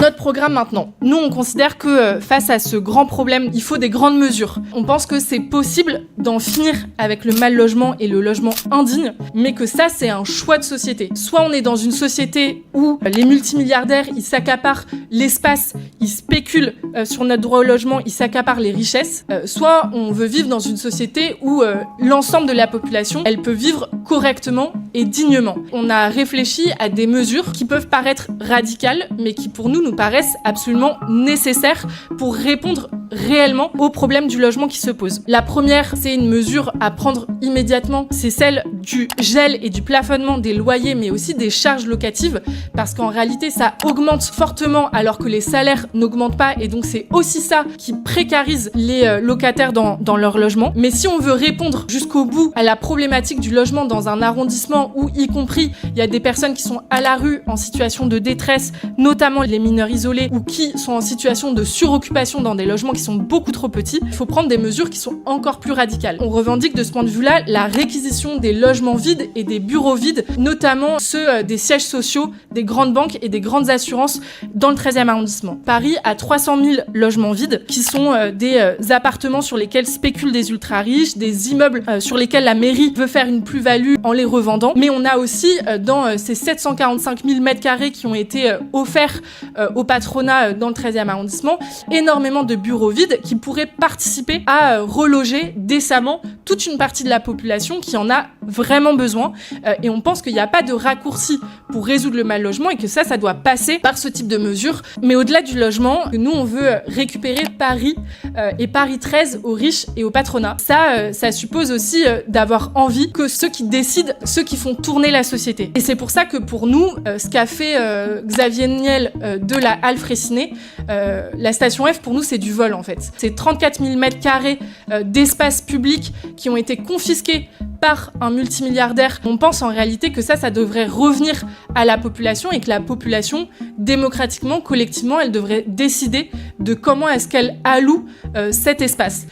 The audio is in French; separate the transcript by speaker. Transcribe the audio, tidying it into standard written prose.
Speaker 1: Notre programme maintenant. Nous, on considère que face à ce grand problème, il faut des grandes mesures. On pense que c'est possible d'en finir avec le mal logement et le logement indigne, mais que ça, c'est un choix de société. Soit on est dans une société où les multimilliardaires, ils s'accaparent l'espace, ils spéculent sur notre droit au logement, ils s'accaparent les richesses, soit on veut vivre dans une société où l'ensemble de la population, elle peut vivre correctement et dignement. On a réfléchi à des mesures qui peuvent paraître radicales, mais qui pour nous paraissent absolument nécessaires pour répondre réellement aux problèmes du logement qui se posent. La première, c'est une mesure à prendre immédiatement, c'est celle du gel et du plafonnement des loyers, mais aussi des charges locatives, parce qu'en réalité, ça augmente fortement alors que les salaires n'augmentent pas, et donc c'est aussi ça qui précarise les locataires dans leur logement. Mais si on veut répondre jusqu'au bout à la problématique du logement dans un arrondissement où, y compris, il y a des personnes qui sont à la rue en situation de détresse, notamment les mineurs isolés, ou qui sont en situation de suroccupation dans des logements qui sont beaucoup trop petits, il faut prendre des mesures qui sont encore plus radicales. On revendique de ce point de vue-là la réquisition des logements vides et des bureaux vides, notamment ceux des sièges sociaux, des grandes banques et des grandes assurances dans le 13e arrondissement. Paris a 300 000 logements vides qui sont des appartements sur lesquels spéculent des ultra-riches, des immeubles sur lesquels la mairie veut faire une plus-value en les revendant. Mais on a aussi dans ces 745 000 m² qui ont été offerts au patronat dans le 13e arrondissement, énormément de bureaux vides qui pourraient participer à reloger décemment toute une partie de la population qui en a vraiment besoin. Et on pense qu'il n'y a pas de raccourci pour résoudre le mal logement et que ça doit passer par ce type de mesures. Mais au-delà du logement, nous, on veut récupérer Paris et Paris 13 aux riches et au patronat. Ça suppose aussi d'avoir envie que ceux qui décident, ceux qui font tourner la société. Et c'est pour ça que pour nous, ce qu'a fait Xavier Niel de la Halle Fraissinet, la station F, pour nous, c'est du vol en fait. C'est 34 000 m² d'espace public qui ont été confisqués par un multimilliardaire. On pense en réalité que ça devrait revenir à la population et que la population, démocratiquement, collectivement, elle devrait décider de comment est-ce qu'elle alloue cet espace.